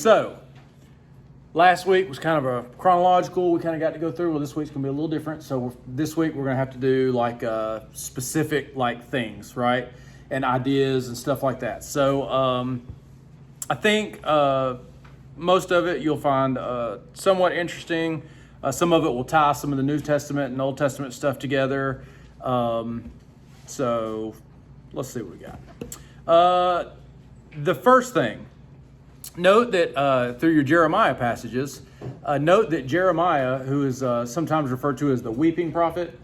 So, last week was kind of a chronological. We kind of got to go through. Well, this week's going to be a little different. So this week we're going to have to do like specific like things, right? And ideas and stuff like that. So I think most of it you'll find somewhat interesting. Some of it will tie some of the New Testament and Old Testament stuff together. So let's see what we got. The first thing, note that through your Jeremiah passages, note that Jeremiah, who is sometimes referred to as the weeping prophet,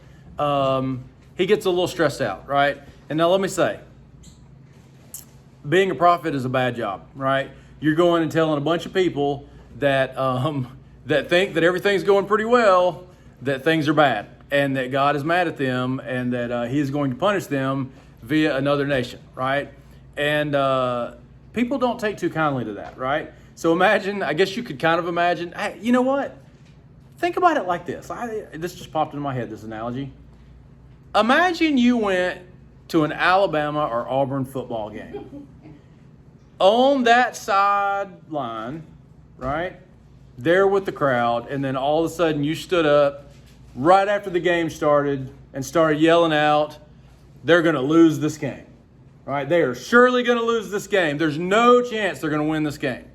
he gets a little stressed out, right? And now let me say, being a prophet is a bad job, right? You're going and telling a bunch of people that that think that everything's going pretty well, that things are bad, and that God is mad at them, and that He is going to punish them via another nation, right? And people don't take too kindly to that, right? So imagine, I guess you could kind of imagine, hey, you know what? Think about it like this. This just popped into my head, this analogy. Imagine you went to an Alabama or Auburn football game. On that sideline, right, there with the crowd, and then all of a sudden you stood up right after the game started and started yelling out, they're going to lose this game, right? They are surely going to lose this game. There's no chance they're going to win this game,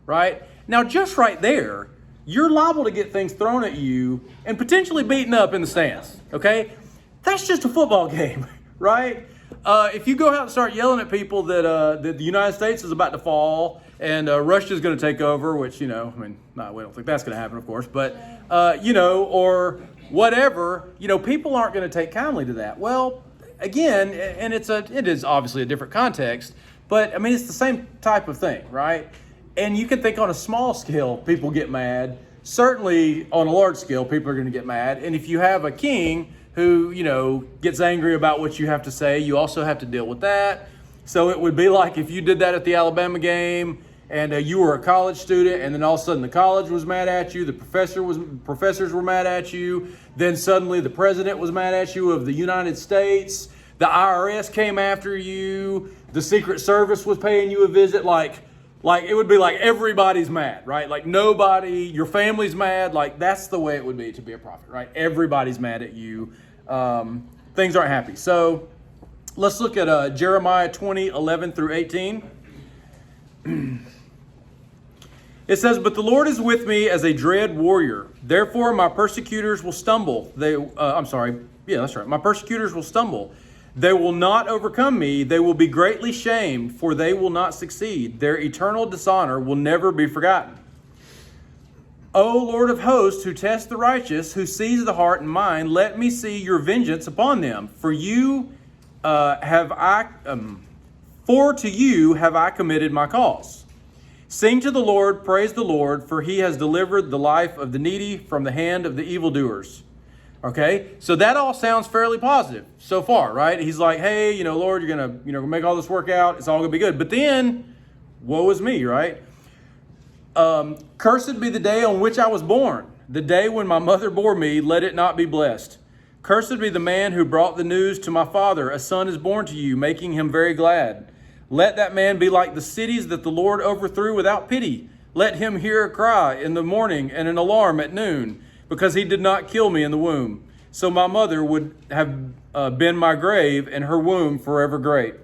right? Now, just right there, you're liable to get things thrown at you and potentially beaten up in the stands, okay? That's just a football game, right? If you go out and start yelling at people that the United States is about to fall and Russia's going to take over, which, we don't think that's going to happen, of course, but, or whatever, people aren't going to take kindly to that. Well, again, and it is obviously a different context, but, it's the same type of thing, right? And you can think on a small scale, people get mad. Certainly on a large scale, people are going to get mad. And if you have a king who, gets angry about what you have to say, you also have to deal with that. So it would be like if you did that at the Alabama game and you were a college student and then all of a sudden the college was mad at you, the professors were mad at you, then suddenly the president was mad at you of the United States, the IRS came after you, the Secret Service was paying you a visit, like it would be like everybody's mad, right? Like nobody, your family's mad, like that's the way it would be to be a prophet, right? Everybody's mad at you. Things aren't happy. So let's look at Jeremiah 20:11 through 18. It says, "But the Lord is with me as a dread warrior. Therefore my persecutors will stumble. My persecutors will stumble. They will not overcome me. They will be greatly shamed, for they will not succeed. Their eternal dishonor will never be forgotten. O Lord of hosts, who tests the righteous, who sees the heart and mind, let me see your vengeance upon them. For to you have I committed my cause. Sing to the Lord, praise the Lord, for He has delivered the life of the needy from the hand of the evildoers." Okay, so that all sounds fairly positive so far, right? He's like, hey, Lord, you're gonna make all this work out. It's all gonna be good. But then, woe is me, right? Cursed be the day on which I was born, the day when my mother bore me. Let it not be blessed. Cursed be the man who brought the news to my father. A son is born to you, making him very glad. Let that man be like the cities that the Lord overthrew without pity. Let him hear a cry in the morning and an alarm at noon, because he did not kill me in the womb. So my mother would have been my grave, and her womb forever great.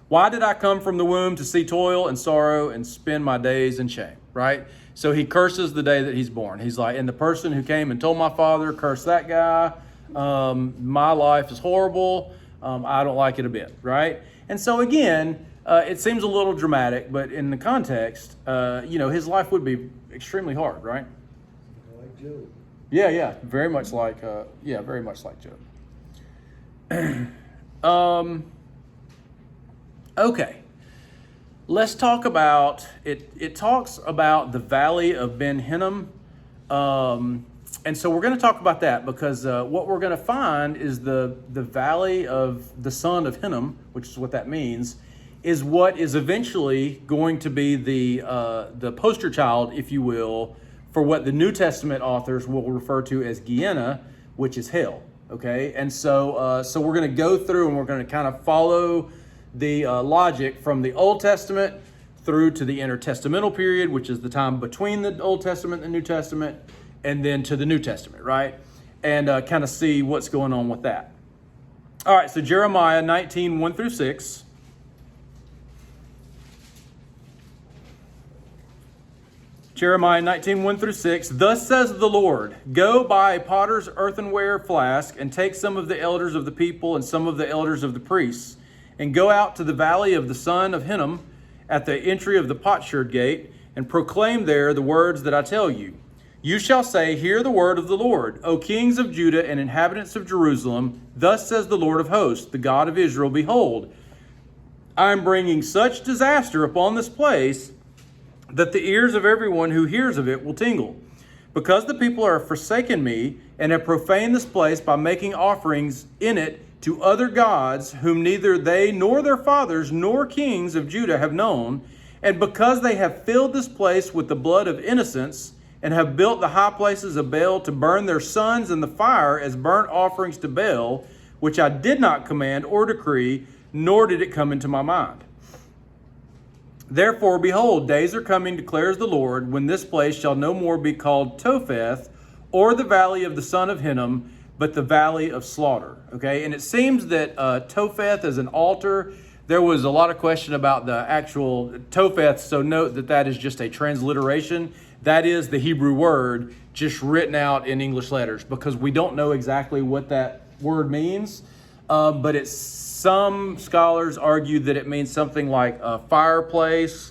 Why did I come from the womb to see toil and sorrow and spend my days in shame, right? So he curses the day that he's born. He's like, and the person who came and told my father, curse that guy. My life is horrible. I don't like it a bit, right? And so again, it seems a little dramatic, but in the context, his life would be extremely hard, right? Job. Yeah, very much like Job. Okay, let's talk about it. It talks about the valley of Ben Hinnom, and so we're going to talk about that because what we're going to find is the valley of the son of Hinnom, which is what that means, is what is eventually going to be the poster child, if you will, for what the New Testament authors will refer to as Gehenna, which is hell, okay? And so we're going to go through and we're going to kind of follow the logic from the Old Testament through to the intertestamental period, which is the time between the Old Testament and the New Testament, and then to the New Testament, right? And kind of see what's going on with that. All right, so Jeremiah 19, 1 through 6. Jeremiah 19, 1 through 6. Thus says the Lord, go buy a potter's earthenware flask, and take some of the elders of the people and some of the elders of the priests, and go out to the valley of the son of Hinnom at the entry of the potsherd gate, and proclaim there the words that I tell you. You shall say, hear the word of the Lord, O kings of Judah and inhabitants of Jerusalem. Thus says the Lord of hosts, the God of Israel, behold, I am bringing such disaster upon this place that the ears of everyone who hears of it will tingle. Because the people are forsaken me and have profaned this place by making offerings in it to other gods, whom neither they nor their fathers nor kings of Judah have known, and because they have filled this place with the blood of innocents, and have built the high places of Baal to burn their sons in the fire as burnt offerings to Baal, which I did not command or decree, nor did it come into my mind. Therefore, behold, days are coming, declares the Lord, when this place shall no more be called Topheth, or the valley of the son of Hinnom, but the valley of slaughter. Okay, and it seems that Topheth is an altar. There was a lot of question about the actual Topheth, so note that that is just a transliteration. That is the Hebrew word just written out in English letters, because we don't know exactly what that word means, but it's some scholars argue that it means something like a fireplace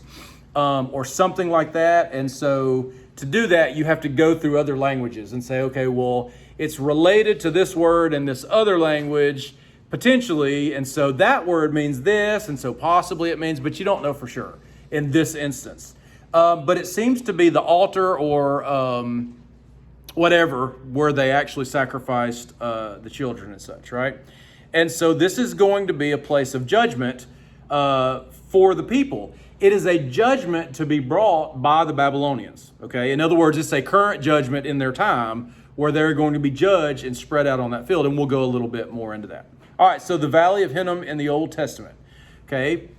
or something like that. And so to do that, you have to go through other languages and say, okay, well, it's related to this word in this other language, potentially. And so that word means this, and so possibly it means, but you don't know for sure in this instance. But it seems to be the altar or whatever where they actually sacrificed the children and such, right? And so this is going to be a place of judgment for the people. It is a judgment to be brought by the Babylonians, okay? In other words, it's a current judgment in their time where they're going to be judged and spread out on that field, and we'll go a little bit more into that. All right, so the Valley of Hinnom in the Old Testament, okay?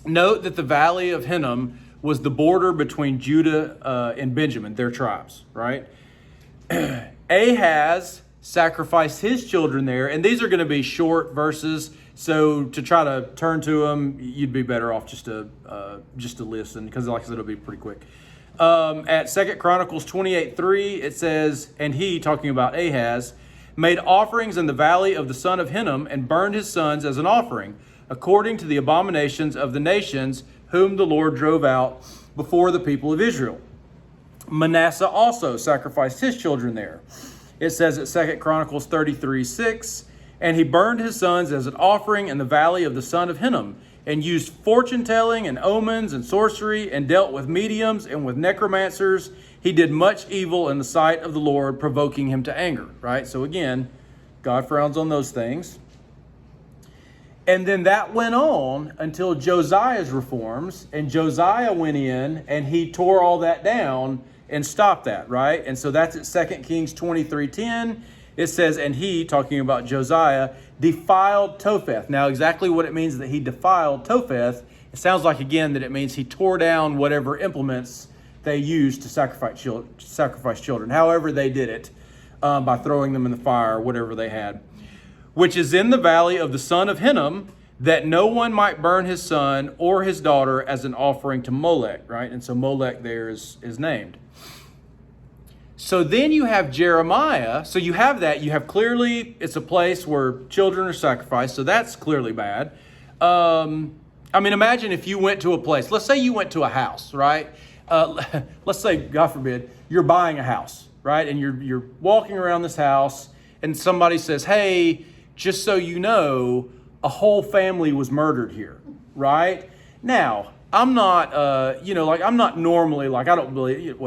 Note that the Valley of Hinnom was the border between Judah and Benjamin, their tribes, right? Ahaz sacrificed his children there, and these are going to be short verses, so to try to turn to them, you'd be better off just to listen, because like I said, it'll be pretty quick. At 2 Chronicles 28:3, it says, and he, talking about Ahaz, made offerings in the valley of the son of Hinnom, and burned his sons as an offering, according to the abominations of the nations whom the Lord drove out before the people of Israel. Manasseh also sacrificed his children there. It says at 2 Chronicles 33:6, and he burned his sons as an offering in the valley of the son of Hinnom, and used fortune telling and omens and sorcery, and dealt with mediums and with necromancers. He did much evil in the sight of the Lord, provoking him to anger. Right? So again, God frowns on those things. And then that went on until Josiah's reforms, and Josiah went in and he tore all that down and stop that, right? And so that's at 2 Kings 23:10. It says, and he, talking about Josiah, defiled Topheth. Now, exactly what it means that he defiled Topheth, it sounds like, again, that it means he tore down whatever implements they used to sacrifice children, however they did it, by throwing them in the fire, whatever they had, which is in the valley of the son of Hinnom, that no one might burn his son or his daughter as an offering to Molech, right? And so Molech there is named. So then you have Jeremiah. So you have that. You have clearly, it's a place where children are sacrificed. So that's clearly bad. I mean, imagine if you went to a place. Let's say you went to a house, right? Let's say, God forbid, you're buying a house, right? And you're walking around this house, and somebody says, hey, just so you know, a whole family was murdered here, right? Now, I'm not, I'm not normally, I don't believe,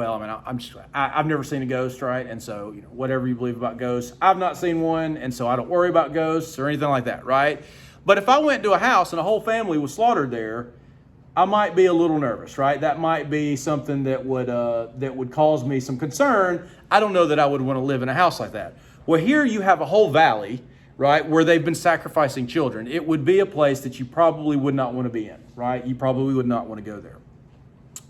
I've never seen a ghost, right? And so, whatever you believe about ghosts, I've not seen one, and so I don't worry about ghosts or anything like that, right? But if I went to a house and a whole family was slaughtered there, I might be a little nervous, right? That might be something that would cause me some concern. I don't know that I would want to live in a house like that. Well, here you have a whole valley, right, where they've been sacrificing children. It would be a place that you probably would not want to be in, right? You probably would not want to go there.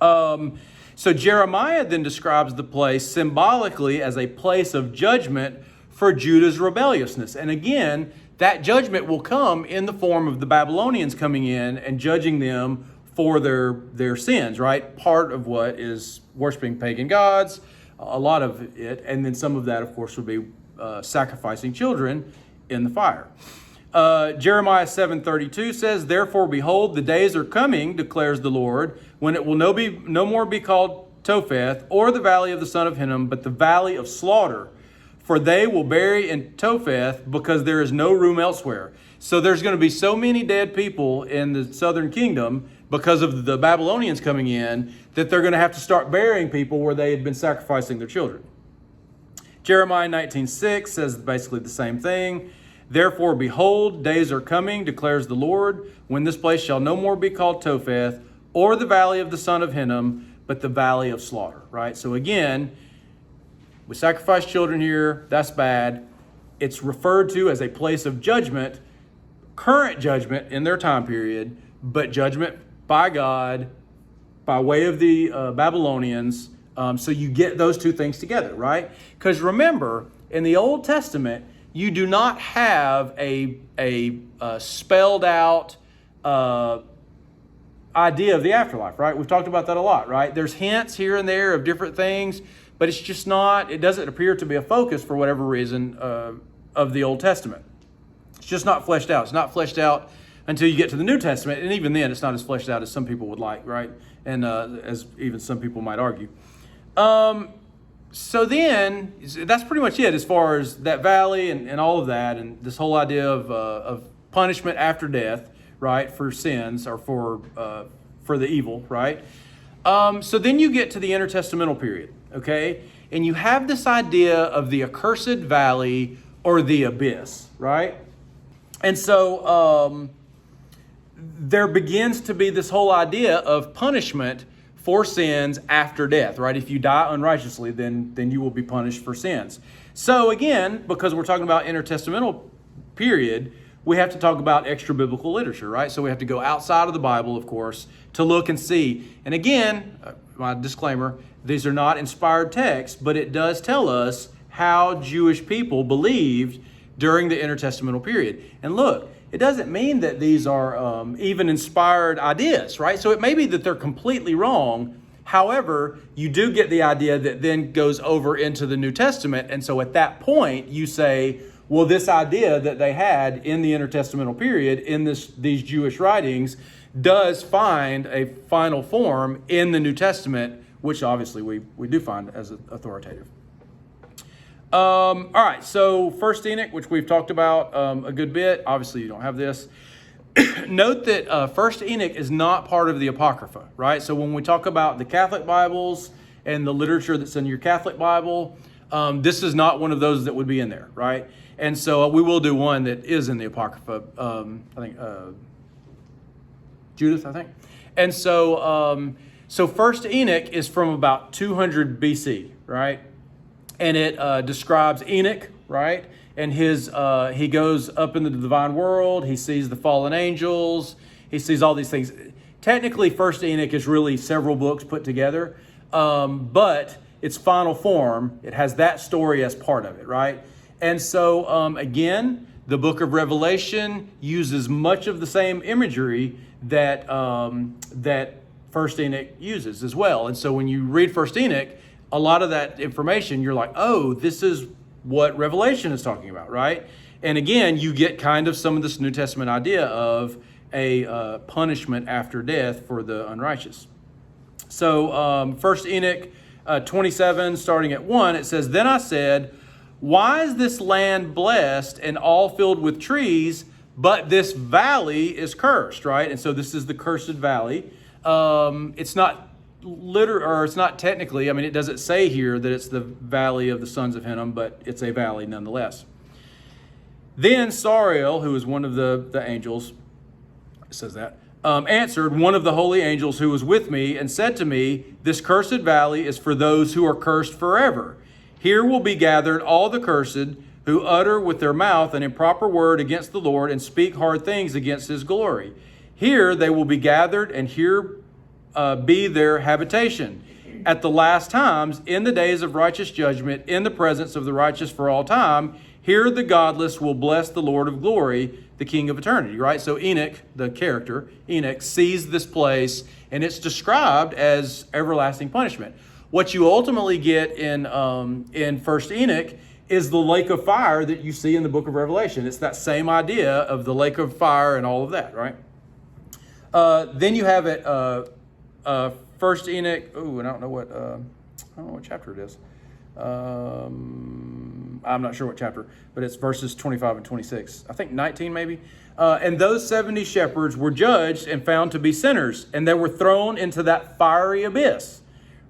So Jeremiah then describes the place symbolically as a place of judgment for Judah's rebelliousness. And again, that judgment will come in the form of the Babylonians coming in and judging them for their sins, right? Part of what is worshiping pagan gods, a lot of it, and then some of that, of course, would be sacrificing children in the fire. Jeremiah 7:32 says, "Therefore, behold, the days are coming, declares the Lord, when it will no more be called Topheth, or the valley of the son of Hinnom, but the valley of slaughter. For they will bury in Topheth, because there is no room elsewhere." So there's going to be so many dead people in the southern kingdom because of the Babylonians coming in, that they're going to have to start burying people where they had been sacrificing their children. Jeremiah 19:6 says basically the same thing. "Therefore, behold, days are coming, declares the Lord, when this place shall no more be called Topheth, or the valley of the son of Hinnom, but the valley of slaughter." Right? So again, we sacrifice children here. That's bad. It's referred to as a place of judgment, current judgment in their time period, but judgment by God by way of the Babylonians. So you get those two things together, right? Because remember, in the Old Testament, you do not have a spelled out idea of the afterlife, right? We've talked about that a lot, right? There's hints here and there of different things, but it's just not, it doesn't appear to be a focus for whatever reason of the Old Testament. It's just not fleshed out. It's not fleshed out until you get to the New Testament, and even then it's not as fleshed out as some people would like, right? And as even some people might argue. So then, that's pretty much it as far as that valley and all of that, and this whole idea of punishment after death, right, for sins or for the evil, right? So then you get to the intertestamental period, okay? And you have this idea of the accursed valley or the abyss, right? And so there begins to be this whole idea of punishment for sins after death, right? If you die unrighteously, then you will be punished for sins. So again, because we're talking about intertestamental period, we have to talk about extra biblical literature, right? So we have to go outside of the Bible, of course, to look and see. And again, my disclaimer, these are not inspired texts, but it does tell us how Jewish people believed during the intertestamental period. And look, it doesn't mean that these are even inspired ideas, right? So it may be that they're completely wrong. However, you do get the idea that then goes over into the New Testament. And so at that point, you say, well, this idea that they had in the intertestamental period in these Jewish writings does find a final form in the New Testament, which obviously we do find as authoritative. All right, so First Enoch, which we've talked about a good bit. Obviously, you don't have this. Note that First Enoch is not part of the Apocrypha, right? So when we talk about the Catholic Bibles and the literature that's in your Catholic Bible, this is not one of those that would be in there, right? And so we will do one that is in the Apocrypha, I think, Judith, I think. And so, so First Enoch is from about 200 BC, right? And it describes Enoch, right? And he goes up into the divine world. He sees the fallen angels. He sees all these things. Technically, First Enoch is really several books put together, but its final form, it has that story as part of it, right? And so, again, the book of Revelation uses much of the same imagery that First Enoch uses as well. And so when you read First Enoch, a lot of that information, you're like, oh, this is what Revelation is talking about, right? And again, you get kind of some of this New Testament idea of a punishment after death for the unrighteous. So First Enoch 27, starting at 1, it says, "Then I said, why is this land blessed and all filled with trees, but this valley is cursed," right? And so this is the cursed valley. It's not it's not technically, I mean, it doesn't say here that it's the valley of the sons of Hinnom, but it's a valley nonetheless. "Then Sariel, who is one of the angels," it says that, "answered one of the holy angels who was with me and said to me, this cursed valley is for those who are cursed forever. Here will be gathered all the cursed who utter with their mouth an improper word against the Lord and speak hard things against his glory. Here they will be gathered, and here be their habitation. At the last times, in the days of righteous judgment, in the presence of the righteous for all time, here the godless will bless the Lord of glory, the King of eternity, right? So Enoch, the character, Enoch, sees this place, and it's described as everlasting punishment. What you ultimately get in First Enoch is the lake of fire that you see in the book of Revelation. It's that same idea of the lake of fire and all of that, right? Then you have it, First Enoch. Oh, I don't know what chapter it is. I'm not sure what chapter, but it's verses 25 and 26. I think 19 maybe. And those 70 shepherds were judged and found to be sinners, and they were thrown into that fiery abyss,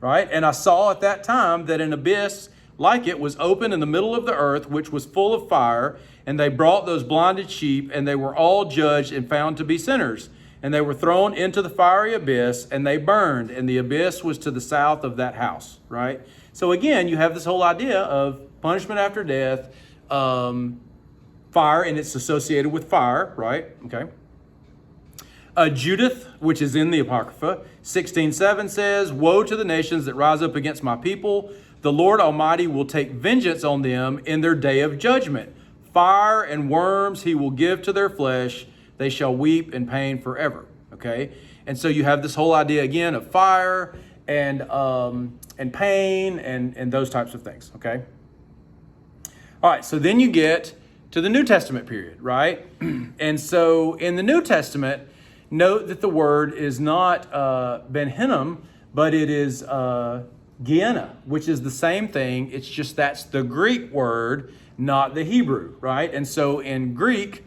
right? And I saw at that time that an abyss like it was open in the middle of the earth, which was full of fire, and they brought those blinded sheep, and they were all judged and found to be sinners. And they were thrown into the fiery abyss, and they burned, and the abyss was to the south of that house, right? So again, you have this whole idea of punishment after death, fire, and it's associated with fire, right? Okay. Judith, which is in the Apocrypha, 16:7 says, "Woe to the nations that rise up against my people. The Lord Almighty will take vengeance on them in their day of judgment. Fire and worms he will give to their flesh. They shall weep in pain forever." Okay? And so you have this whole idea again of fire and pain and those types of things. Okay? All right, so then you get to the New Testament period, right? And so in the New Testament, note that the word is not Ben Hinnom, but it is Gehenna, which is the same thing. It's just that's the Greek word, not the Hebrew, right? And so in Greek,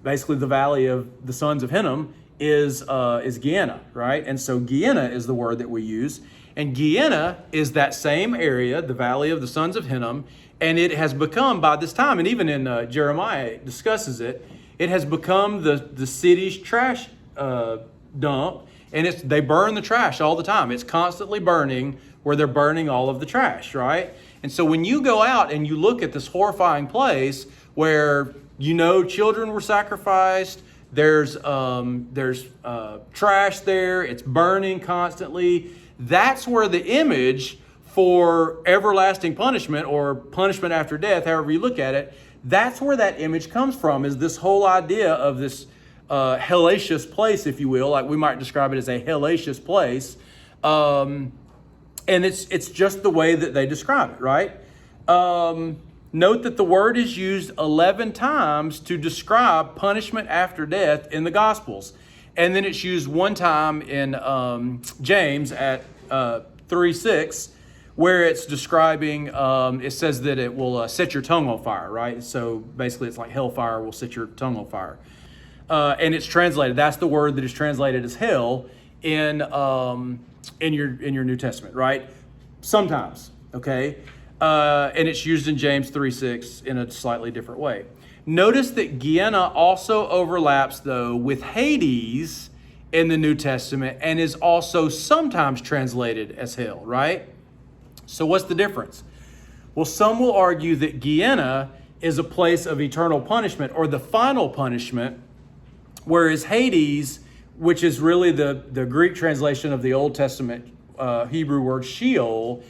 basically the valley of the sons of Hinnom is Gehenna, right? And so Gehenna is the word that we use. And Gehenna is that same area, the valley of the sons of Hinnom, and it has become, by this time, and even in Jeremiah it discusses it, it has become the city's trash dump, and they burn the trash all the time. It's constantly burning where they're burning all of the trash, right? And so when you go out and you look at this horrifying place where children were sacrificed, there's trash there, it's burning constantly, that's where the image for everlasting punishment or punishment after death, however you look at it, that's where that image comes from, is this whole idea of this hellacious place, if you will, like we might describe it as a hellacious place. And it's just the way that they describe it, right? Note that the word is used 11 times to describe punishment after death in the Gospels. And then it's used one time in James at 3:6, where it's describing, it says that it will set your tongue on fire, right? So basically it's like hellfire will set your tongue on fire. And it's translated, that's the word that is translated as hell in your New Testament, right? Sometimes, okay? And it's used in James 3:6 in a slightly different way. Notice that Gehenna also overlaps, though, with Hades in the New Testament and is also sometimes translated as hell, right? So what's the difference? Well, some will argue that Gehenna is a place of eternal punishment or the final punishment, whereas Hades, which is really the Greek translation of the Old Testament Hebrew word Sheol,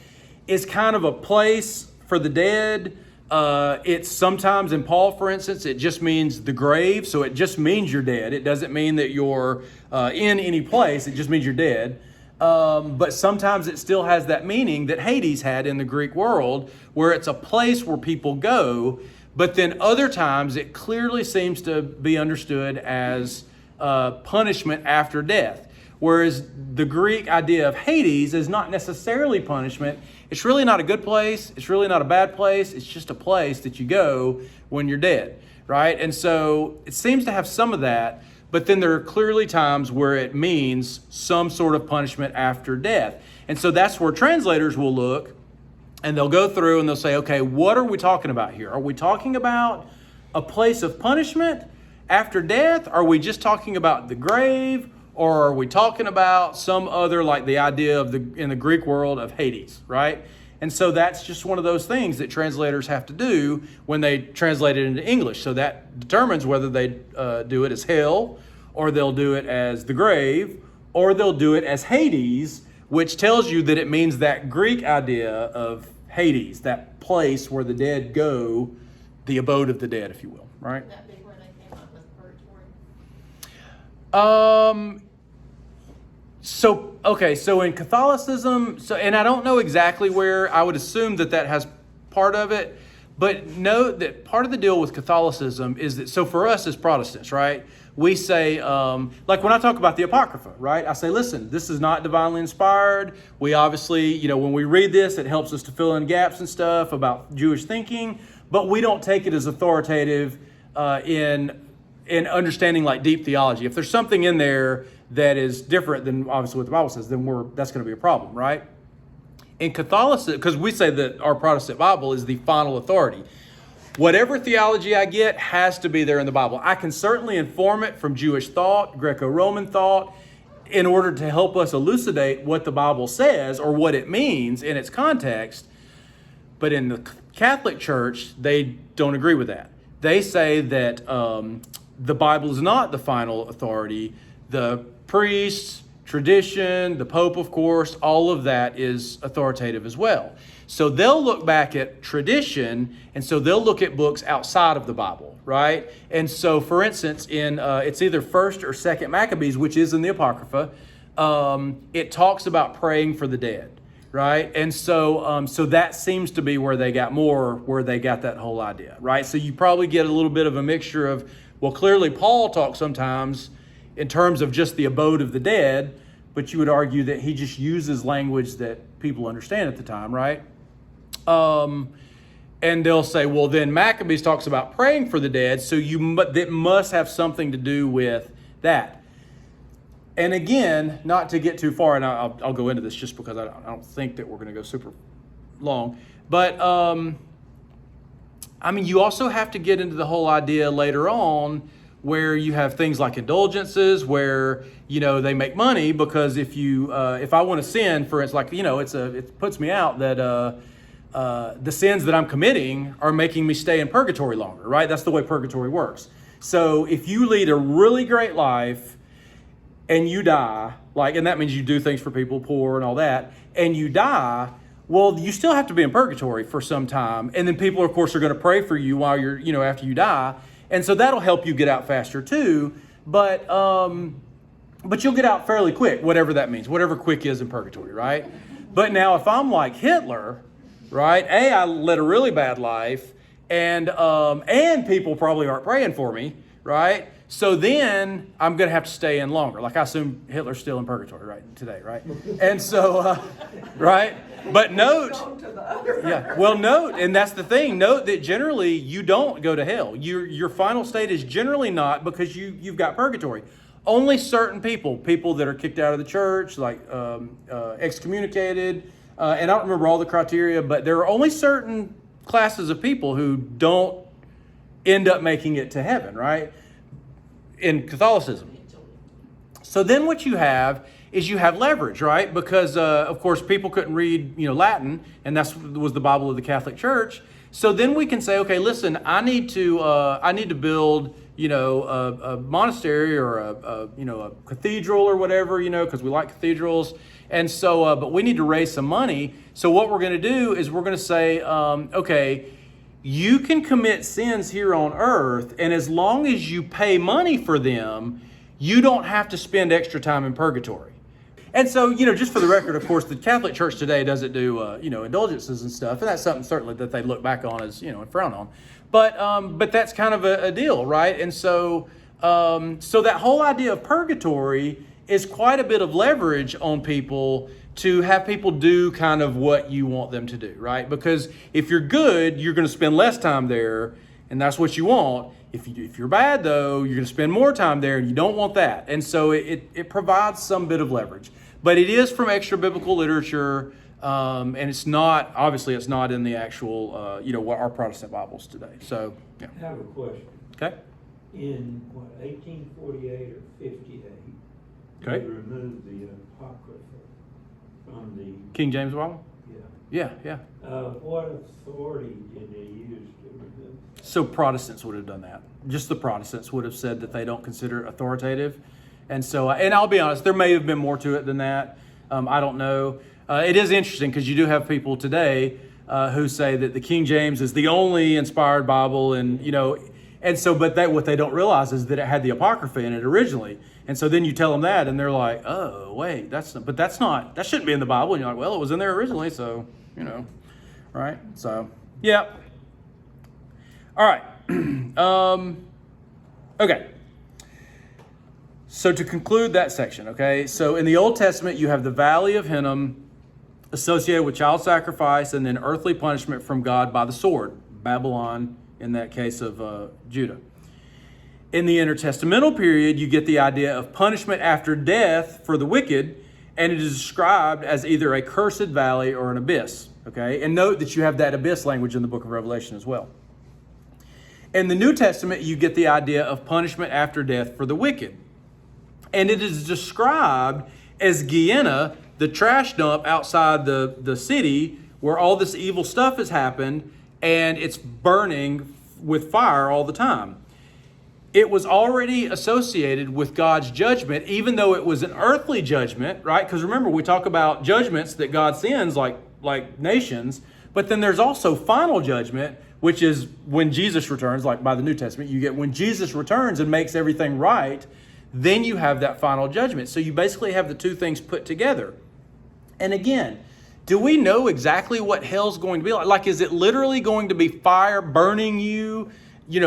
is kind of a place for the dead. It's sometimes in Paul, for instance, it just means the grave. So it just means you're dead. It doesn't mean that you're in any place. It just means you're dead. But sometimes it still has that meaning that Hades had in the Greek world, where it's a place where people go. But then other times it clearly seems to be understood as punishment after death. Whereas the Greek idea of Hades is not necessarily punishment. It's really not a good place. It's really not a bad place. It's just a place that you go when you're dead, right? And so it seems to have some of that, but then there are clearly times where it means some sort of punishment after death. And so that's where translators will look and they'll go through and they'll say, okay, what are we talking about here? Are we talking about a place of punishment after death? Are we just talking about the grave? Or are we talking about some other, like the idea of in the Greek world of Hades, right? And so that's just one of those things that translators have to do when they translate it into English. So that determines whether they do it as hell, or they'll do it as the grave, or they'll do it as Hades, which tells you that it means that Greek idea of Hades, that place where the dead go, the abode of the dead, if you will, right? Would that be where they came up with Purgatory? So in Catholicism, and I don't know exactly where, I would assume that has part of it, but note that part of the deal with Catholicism is that, so for us as Protestants, right, we say, like when I talk about the Apocrypha, right, I say, listen, this is not divinely inspired. We obviously, when we read this, it helps us to fill in gaps and stuff about Jewish thinking, but we don't take it as authoritative in understanding like deep theology. If there's something in there that is different than obviously what the Bible says, then that's going to be a problem, right? In Catholicism, because we say that our Protestant Bible is the final authority. Whatever theology I get has to be there in the Bible. I can certainly inform it from Jewish thought, Greco-Roman thought, in order to help us elucidate what the Bible says or what it means in its context. But in the Catholic Church, they don't agree with that. They say that the Bible is not the final authority. The priests, tradition, the Pope, of course, all of that is authoritative as well. So they'll look back at tradition, and so they'll look at books outside of the Bible, right? And so, for instance, in it's either 1st or 2nd Maccabees, which is in the Apocrypha, it talks about praying for the dead, right? And so so that seems to be where they got that whole idea, right? So you probably get a little bit of a mixture of, well, clearly Paul talks sometimes in terms of just the abode of the dead, but you would argue that he just uses language that people understand at the time, right? And they'll say, well, then Maccabees talks about praying for the dead, so that must have something to do with that. And again, not to get too far, and I'll go into this just because I don't think that we're going to go super long, but you also have to get into the whole idea later on where you have things like indulgences, where they make money, because if I want to sin, for instance, it puts me out that the sins that I'm committing are making me stay in purgatory longer, right? That's the way purgatory works. So if you lead a really great life and you die, and that means you do things for people, poor and all that, and you die, well, you still have to be in purgatory for some time, and then people, of course, are going to pray for you while you're, after you die. And so that'll help you get out faster too, but you'll get out fairly quick, whatever that means, whatever quick is in purgatory, right? But now if I'm like Hitler, right? I led a really bad life, and people probably aren't praying for me, right? So then I'm going to have to stay in longer. Like I assume Hitler's still in purgatory right today, right? And so, right? But note, and that's the thing. Note that generally you don't go to hell. Your final state is generally not, because you've got purgatory. Only certain people that are kicked out of the church, like excommunicated, and I don't remember all the criteria, but there are only certain classes of people who don't end up making it to heaven, right? In Catholicism. So then what you have is you have leverage, right? Because, of course, people couldn't read, Latin, and that was the Bible of the Catholic Church. So then we can say, okay, listen, I need to build, a monastery or a cathedral or whatever, because we like cathedrals. And so, but we need to raise some money. So what we're going to do is we're going to say, okay, you can commit sins here on earth, and as long as you pay money for them, you don't have to spend extra time in purgatory. And so, just for the record, of course, the Catholic Church today doesn't do, indulgences and stuff, and that's something certainly that they look back on as, and frown on. But that's kind of a deal, right? And so, so that whole idea of purgatory is quite a bit of leverage on people to have people do kind of what you want them to do, right? Because if you're good, you're going to spend less time there, and that's what you want. If you're bad, though, you're going to spend more time there, and you don't want that. And so it provides some bit of leverage. But it is from extra biblical literature, and it's not in the actual, what our Protestant Bibles today. So, yeah. I have a question. Okay. In 1848 or 58, okay, they removed the Apocrypha from the King James Bible? Yeah. Yeah. What authority did they use to remove it? So Protestants would have done that. Just the Protestants would have said that they don't consider it authoritative. And so, and I'll be honest, there may have been more to it than that. I don't know. It is interesting because you do have people today who say that the King James is the only inspired Bible, and and so, but what they don't realize is that it had the Apocrypha in it originally. And so then you tell them that, and they're like, "Oh, wait, that shouldn't be in the Bible." And you're like, "Well, it was in there originally, so right?" So, yeah. All right. Okay. So to conclude that section, okay, so in the Old Testament, you have the Valley of Hinnom associated with child sacrifice and then earthly punishment from God by the sword, Babylon, in that case of Judah. In the intertestamental period, you get the idea of punishment after death for the wicked, and it is described as either a cursed valley or an abyss, okay? And note that you have that abyss language in the book of Revelation as well. In the New Testament, you get the idea of punishment after death for the wicked. And it is described as Gehenna, the trash dump outside the city where all this evil stuff has happened, and it's burning with fire all the time. It was already associated with God's judgment, even though it was an earthly judgment, right? Because remember, we talk about judgments that God sends like nations, but then there's also final judgment, which is when Jesus returns, like by the New Testament, you get when Jesus returns and makes everything right, then you have that final judgment. So you basically have the two things put together. And again, do we know exactly what hell's going to be like? Like, is it literally going to be fire burning you,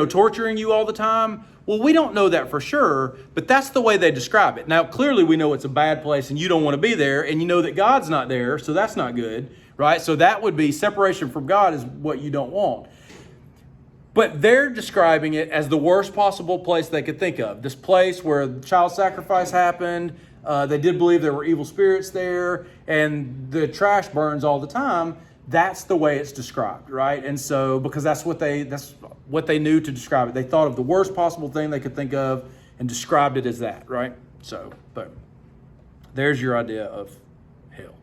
torturing you all the time? Well, we don't know that for sure, but that's the way they describe it. Now, clearly we know it's a bad place and you don't want to be there, and you know that God's not there, so that's not good, right? So that would be separation from God is what you don't want. But they're describing it as the worst possible place they could think of. This place where child sacrifice happened. They did believe there were evil spirits there, and the trash burns all the time. That's the way it's described, right? And so, because that's what they knew to describe it. They thought of the worst possible thing they could think of and described it as that, right? So, boom. There's your idea of hell.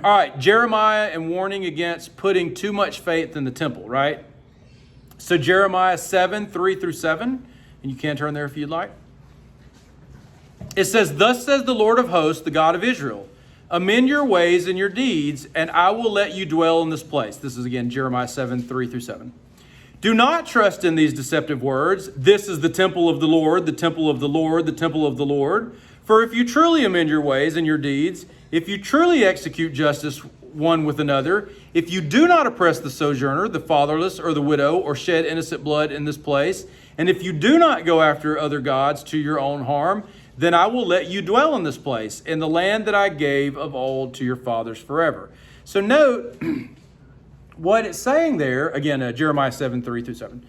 All right, Jeremiah and warning against putting too much faith in the temple, right? So Jeremiah 7, 3 through 7, and you can turn there if you'd like. It says, "Thus says the Lord of hosts, the God of Israel, amend your ways and your deeds, and I will let you dwell in this place." This is again Jeremiah 7, 3 through 7. "Do not trust in these deceptive words. This is the temple of the Lord, the temple of the Lord, the temple of the Lord. For if you truly amend your ways and your deeds, if you truly execute justice one with another, if you do not oppress the sojourner, the fatherless, or the widow, or shed innocent blood in this place, and if you do not go after other gods to your own harm, then I will let you dwell in this place, in the land that I gave of old to your fathers forever." So note what it's saying there, again, Jeremiah 7, 3 through 7.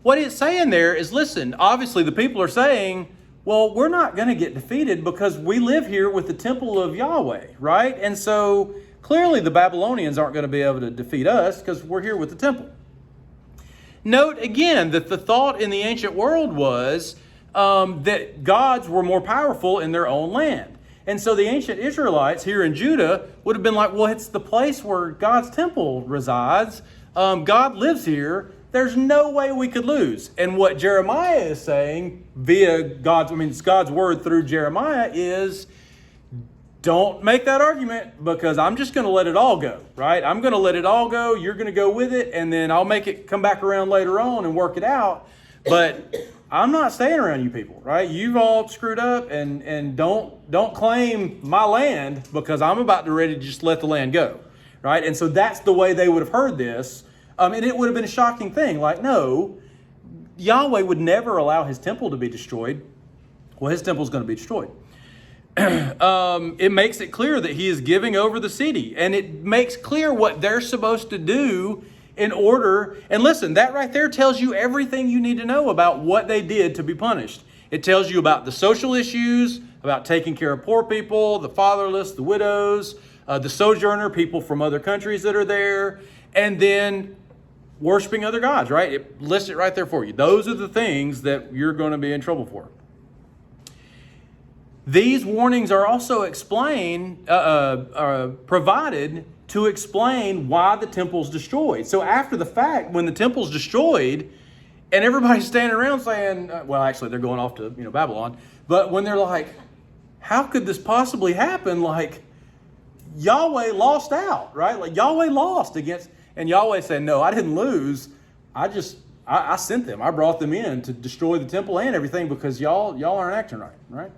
What it's saying there is, listen, obviously the people are saying, well, we're not going to get defeated because we live here with the temple of Yahweh, right? And so clearly the Babylonians aren't going to be able to defeat us because we're here with the temple. Note again that the thought in the ancient world was that gods were more powerful in their own land. And so the ancient Israelites here in Judah would have been like, well, it's the place where God's temple resides. God lives here. There's no way we could lose. And what Jeremiah is saying via it's God's word through Jeremiah is, don't make that argument because I'm just going to let it all go, right? I'm going to let it all go. You're going to go with it, and then I'll make it come back around later on and work it out. But I'm not staying around you people, right? You've all screwed up, and don't claim my land because I'm about to ready to just let the land go, right? And so that's the way they would have heard this. And it would have been a shocking thing. Like, no, Yahweh would never allow his temple to be destroyed. Well, his temple is going to be destroyed. It makes it clear that he is giving over the city, and it makes clear what they're supposed to do in order. And listen, that right there tells you everything you need to know about what they did to be punished. It tells you about the social issues, about taking care of poor people, the fatherless, the widows, the sojourner, people from other countries that are there, and then worshiping other gods, right? It lists it right there for you. Those are the things that you're going to be in trouble for. These warnings are also provided to explain why the temple's destroyed. So after the fact, when the temple's destroyed, And everybody's standing around saying, well, actually, they're going off to Babylon. But when they're like, how could this possibly happen? Like, Yahweh lost out, right? Like, Yahweh lost against, and Yahweh said, no, I didn't lose. I sent them. I brought them in to destroy the temple and everything because y'all aren't acting right?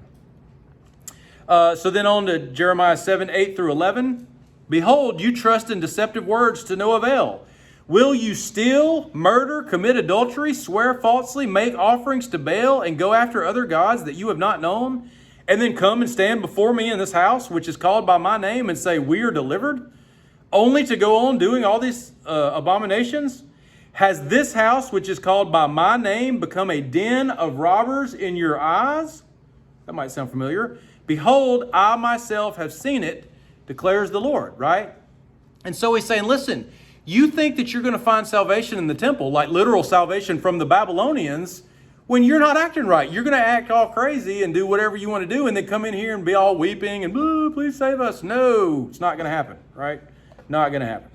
So then on to Jeremiah 7:8-11. Behold, you trust in deceptive words to no avail. Will you steal, murder, commit adultery, swear falsely, make offerings to Baal, and go after other gods that you have not known, and then come and stand before me in this house, which is called by my name, and say, we are delivered, only to go on doing all these abominations? Has this house, which is called by my name, become a den of robbers in your eyes? That might sound familiar. Behold, I myself have seen it, declares the Lord, right? And so he's saying, listen, you think that you're going to find salvation in the temple, like literal salvation from the Babylonians, when you're not acting right. You're going to act all crazy and do whatever you want to do and then come in here and be all weeping and, please save us. No, it's not going to happen, right? Not going to happen.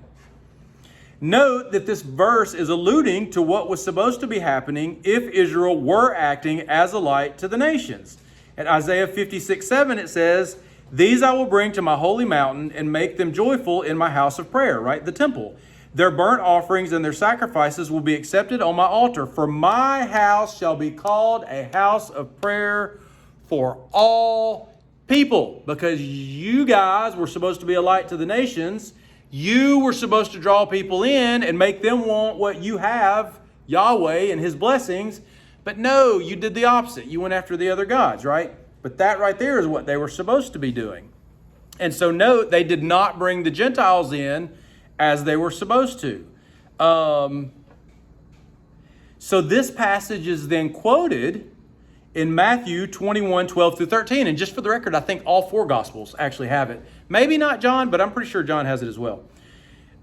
Note that this verse is alluding to what was supposed to be happening if Israel were acting as a light to the nations. At Isaiah 56:7, it says, these I will bring to my holy mountain and make them joyful in my house of prayer, right? The temple. Their burnt offerings and their sacrifices will be accepted on my altar. For my house shall be called a house of prayer for all people. Because you guys were supposed to be a light to the nations. You were supposed to draw people in and make them want what you have, Yahweh and his blessings. But no, you did the opposite. You went after the other gods, right? But that right there is what they were supposed to be doing. And so note, they did not bring the Gentiles in as they were supposed to. So this passage is then quoted in Matthew 21:12-13. And just for the record, I think all four Gospels actually have it. Maybe not John, but I'm pretty sure John has it as well.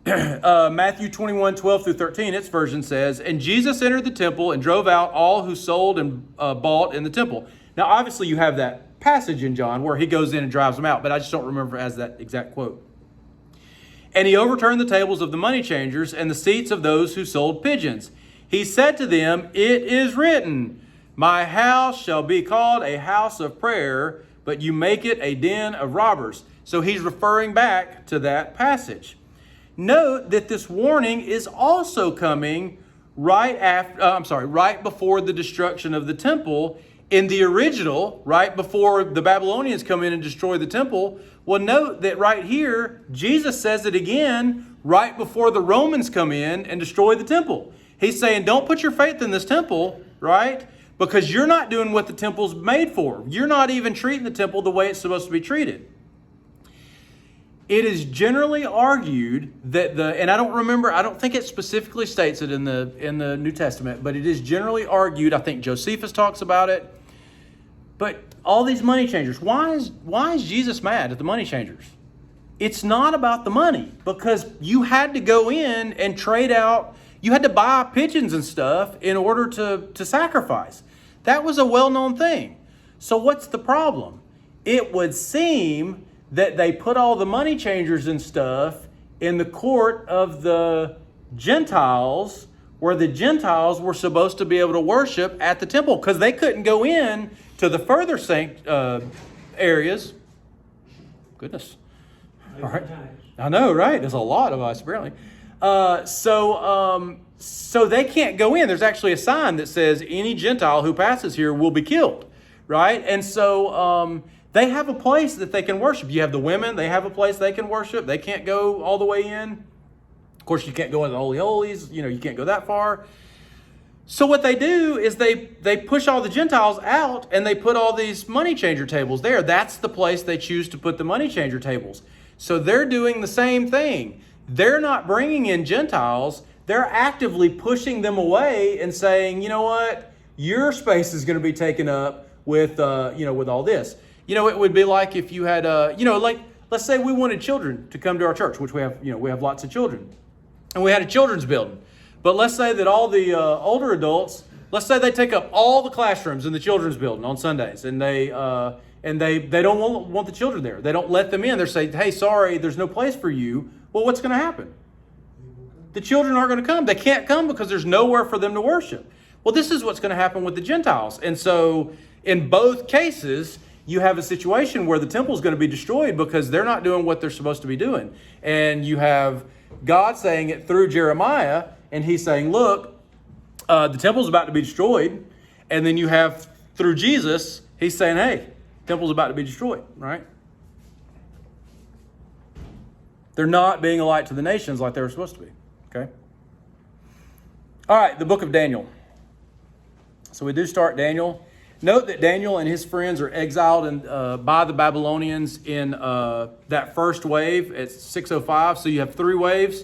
Matthew 21:12-13, its version says, and Jesus entered the temple and drove out all who sold and bought in the temple. Now, obviously, you have that passage in John where he goes in and drives them out, but I just don't remember as that exact quote. And he overturned the tables of the money changers and the seats of those who sold pigeons. He said to them, it is written, my house shall be called a house of prayer, but you make it a den of robbers. So he's referring back to that passage. Note that this warning is also coming right before the destruction of the temple. In the original, right before the Babylonians come in and destroy the temple, well, note that right here, Jesus says it again right before the Romans come in and destroy the temple. He's saying, don't put your faith in this temple, right? Because you're not doing what the temple's made for. You're not even treating the temple the way it's supposed to be treated. It is generally argued that and I don't think it specifically states it in the New Testament, but it is generally argued, I think Josephus talks about it, but all these money changers, why is Jesus mad at the money changers? It's not about the money, because you had to go in and trade out, you had to buy pigeons and stuff in order to sacrifice. That was a well-known thing. So what's the problem? It would seem that they put all the money changers and stuff in the court of the Gentiles, where the Gentiles were supposed to be able to worship at the temple, because they couldn't go in to the further areas. Goodness. All right. I know, right? There's a lot of us, apparently. So they can't go in. There's actually a sign that says any Gentile who passes here will be killed, right? And so they have a place that they can worship. You have the women, they have a place they can worship. They can't go all the way in. Of course, you can't go into the Holy Holies. You can't go that far. So what they do is they push all the Gentiles out and they put all these money changer tables there. That's the place they choose to put the money changer tables. So they're doing the same thing. They're not bringing in Gentiles. They're actively pushing them away and saying, you know what? Your space is going to be taken up with all this. It would be like if you had, let's say we wanted children to come to our church, which we have lots of children. And we had a children's building. But let's say that all the older adults, let's say they take up all the classrooms in the children's building on Sundays, and they don't want the children there. They don't let them in. They're saying, hey, sorry, there's no place for you. Well, what's going to happen? The children aren't going to come. They can't come because there's nowhere for them to worship. Well, this is what's going to happen with the Gentiles. And so in both cases, you have a situation where the temple is going to be destroyed because they're not doing what they're supposed to be doing. And you have God saying it through Jeremiah, and he's saying, look, the temple's about to be destroyed. And then you have through Jesus, he's saying, hey, temple's about to be destroyed, right? They're not being a light to the nations like they were supposed to be, okay? All right, the book of Daniel. So we do start Daniel. Note that Daniel and his friends are exiled by the Babylonians in that first wave at 605. So you have 3 waves.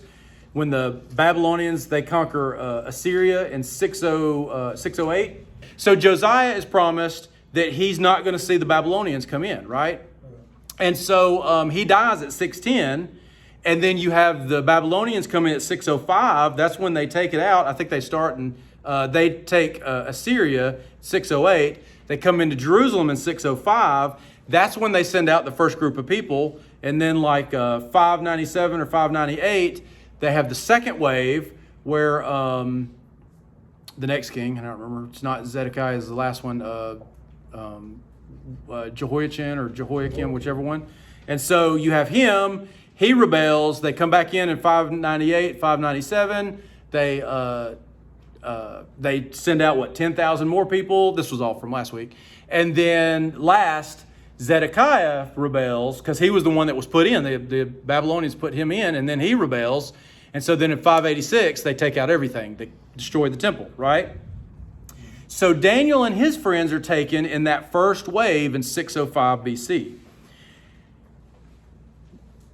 When the Babylonians, they conquer Assyria in 608. So Josiah is promised that he's not going to see the Babylonians come in, right? And so he dies at 610. And then you have the Babylonians come in at 605. That's when they take it out. I think they start and they take Assyria 608. They come into Jerusalem in 605. That's when they send out the first group of people. And then like 597 or 598, they have the second wave where the next king, I don't remember, it's not Zedekiah, is the last one, Jehoiachin or Jehoiakim, whichever one. And so you have him. He rebels. They come back in 598, 597. They send out, 10,000 more people? This was all from last week. And then last, Zedekiah rebels because he was the one that was put in. The Babylonians put him in, and then he rebels. And so then in 586, they take out everything. They destroy the temple, right? So Daniel and his friends are taken in that first wave in 605 BC.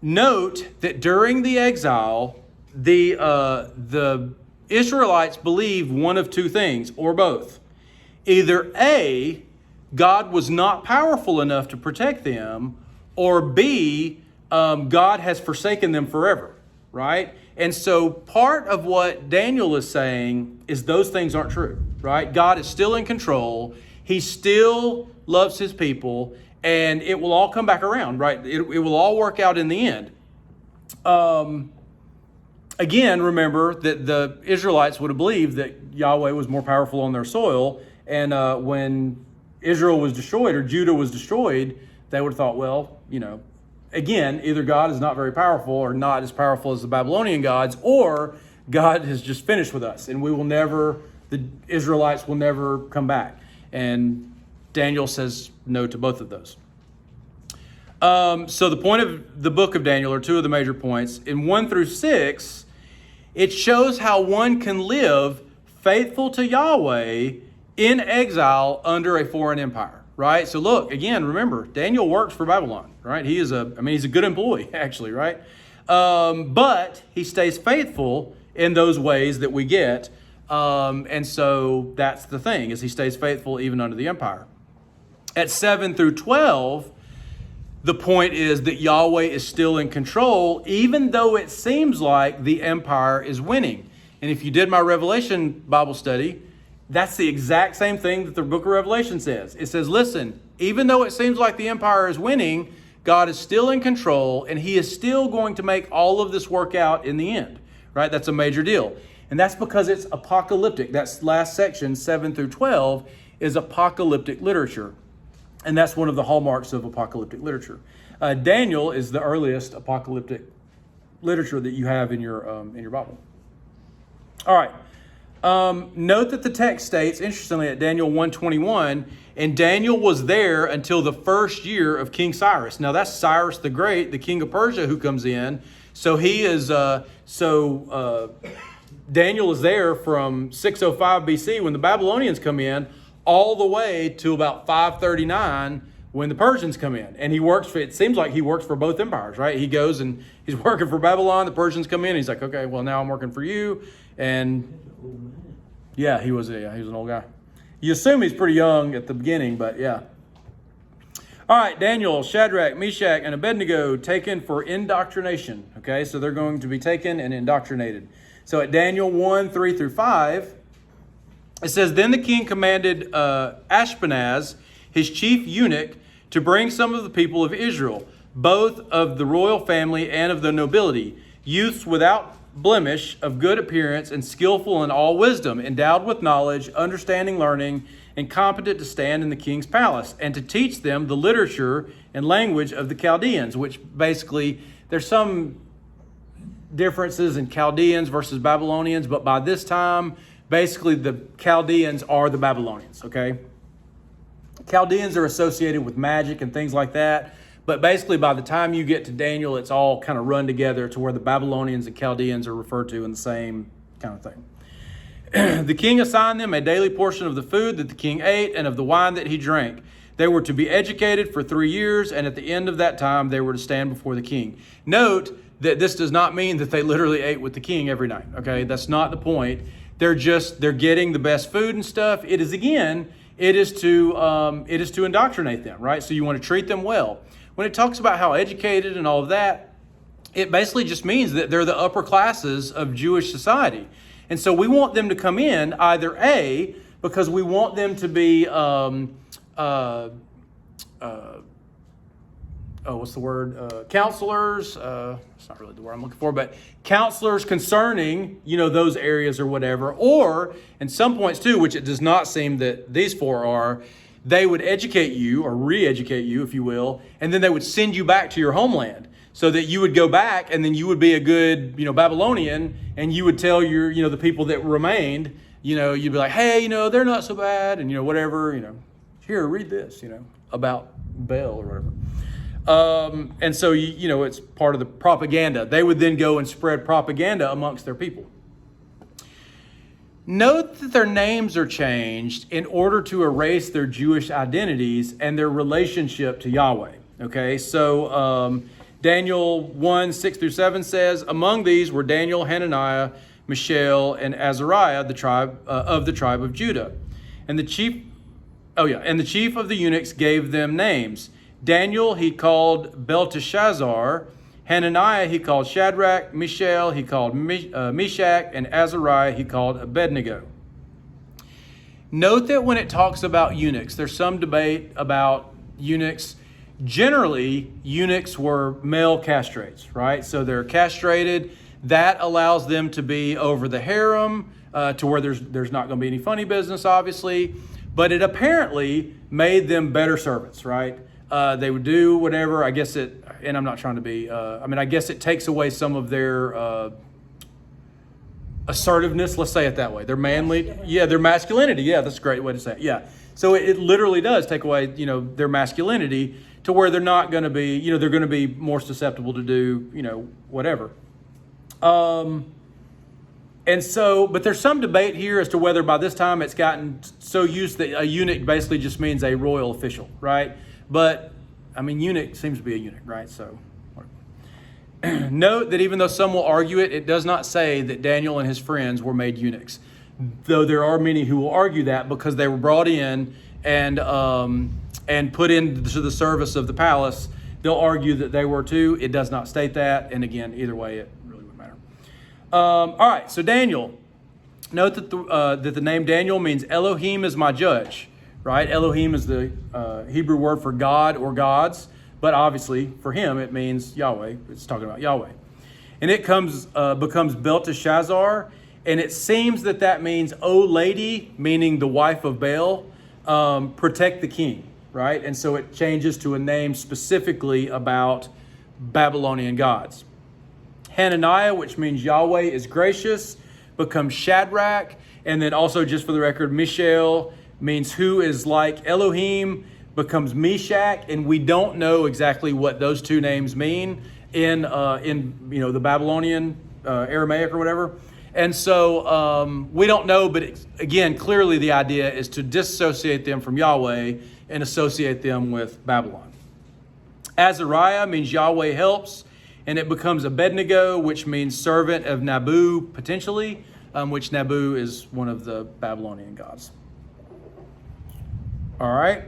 Note that during the exile, the Israelites believed one of 2 things, or both. Either A, God was not powerful enough to protect them, or B, God has forsaken them forever, right? And so part of what Daniel is saying is those things aren't true, right? God is still in control. He still loves his people. And it will all come back around, right? It will all work out in the end. Again, remember that the Israelites would have believed that Yahweh was more powerful on their soil. And when Israel was destroyed or Judah was destroyed, they would have thought, well, again, either God is not very powerful or not as powerful as the Babylonian gods, or God has just finished with us and the Israelites will never come back. And Daniel says no to both of those. So the point of the book of Daniel are 2 of the major points. In 1 through 6, it shows how one can live faithful to Yahweh in exile under a foreign empire, right? So look, again, remember, Daniel works for Babylon, right? He's a good employee, actually, right? But he stays faithful in those ways that we get. And so that's the thing, is he stays faithful even under the empire. At 7 through 12, the point is that Yahweh is still in control, even though it seems like the empire is winning. And if you did my Revelation Bible study, that's the exact same thing that the book of Revelation says. It says, listen, even though it seems like the empire is winning, God is still in control, and he is still going to make all of this work out in the end, right? That's a major deal. And that's because it's apocalyptic. That last section, 7 through 12, is apocalyptic literature. And that's one of the hallmarks of apocalyptic literature. Daniel is the earliest apocalyptic literature that you have in your Bible. All right. Note that the text states, interestingly, at Daniel 1:21, and Daniel was there until the first year of King Cyrus. Now that's Cyrus the Great, the king of Persia, who comes in. So he is Daniel is there from 605 BC when the Babylonians come in, all the way to about 539 when the Persians come in. And it seems like he works for both empires, right? He goes and he's working for Babylon, the Persians come in, and he's like, okay, well now I'm working for you. And yeah, he was an old guy. You assume he's pretty young at the beginning, but yeah. All right, Daniel, Shadrach, Meshach, and Abednego taken for indoctrination. Okay, so they're going to be taken and indoctrinated. So at Daniel 1:3-5, it says, then the king commanded Ashpenaz, his chief eunuch, to bring some of the people of Israel, both of the royal family and of the nobility, youths without blemish, of good appearance, and skillful in all wisdom, endowed with knowledge, understanding, learning, and competent to stand in the king's palace, and to teach them the literature and language of the Chaldeans, which basically, there's some differences in Chaldeans versus Babylonians, but by this time, basically the Chaldeans are the Babylonians, okay? Chaldeans are associated with magic and things like that, but basically by the time you get to Daniel, it's all kind of run together to where the Babylonians and Chaldeans are referred to in the same kind of thing. The king assigned them a daily portion of the food that the king ate and of the wine that he drank. They were to be educated for 3 years, and at the end of that time, they were to stand before the king. Note that this does not mean that they literally ate with the king every night, okay? That's not the point. They're getting the best food and stuff. It is to indoctrinate them, right? So you want to treat them well. When it talks about how educated and all of that, it basically just means that they're the upper classes of Jewish society. And so we want them to come in either A, because we want them to be, counselors. It's not really the word I'm looking for, but counselors concerning, those areas or whatever. Or, in some points too, which it does not seem that these four are, they would educate you or re-educate you, if you will, and then they would send you back to your homeland so that you would go back and then you would be a good, Babylonian, and you would tell your, the people that remained, you'd be like, hey, they're not so bad, and, whatever, here, read this, about Baal or whatever. And so, it's part of the propaganda. They would then go and spread propaganda amongst their people. Note that their names are changed in order to erase their Jewish identities and their relationship to Yahweh. Okay, so Daniel 1, 6 through 7 says, among these were Daniel, Hananiah, Mishael, and Azariah, the tribe of Judah. And the chief of the eunuchs gave them names. Daniel he called Belteshazzar, Hananiah he called Shadrach, Mishael he called Meshach, and Azariah he called Abednego. Note that when it talks about eunuchs, there's some debate about eunuchs. Generally, eunuchs were male castrates, right? So they're castrated. That allows them to be over the harem, to where there's not going to be any funny business, obviously. But it apparently made them better servants, right? They would do whatever. I guess and I'm not trying to be, I guess it takes away some of their assertiveness, let's say it that way. Their their masculinity. Yeah, that's a great way to say it. Yeah. So it literally does take away, their masculinity to where they're not going to be, they're going to be more susceptible to do, whatever. And so, but there's some debate here as to whether by this time it's gotten so used that a eunuch basically just means a royal official, right? But, eunuch seems to be a eunuch, right? So, note that even though some will argue it, it does not say that Daniel and his friends were made eunuchs. Though there are many who will argue that because they were brought in and put into the service of the palace, they'll argue that they were too. It does not state that. And again, either way, it really wouldn't matter. All right, so Daniel. Note that the name Daniel means Elohim is my judge. Right? Elohim is the Hebrew word for God or gods, but obviously for him it means Yahweh. It's talking about Yahweh. And it becomes Belteshazzar, and it seems that means, O lady, meaning the wife of Baal, protect the king, right? And so it changes to a name specifically about Babylonian gods. Hananiah, which means Yahweh is gracious, becomes Shadrach, and then also, just for the record, Mishael means who is like Elohim, becomes Meshach, and we don't know exactly what those two names mean in the Babylonian Aramaic or whatever. And so we don't know, but again, clearly the idea is to dissociate them from Yahweh and associate them with Babylon. Azariah means Yahweh helps, and it becomes Abednego, which means servant of Nabu, potentially, which Nabu is one of the Babylonian gods. All right.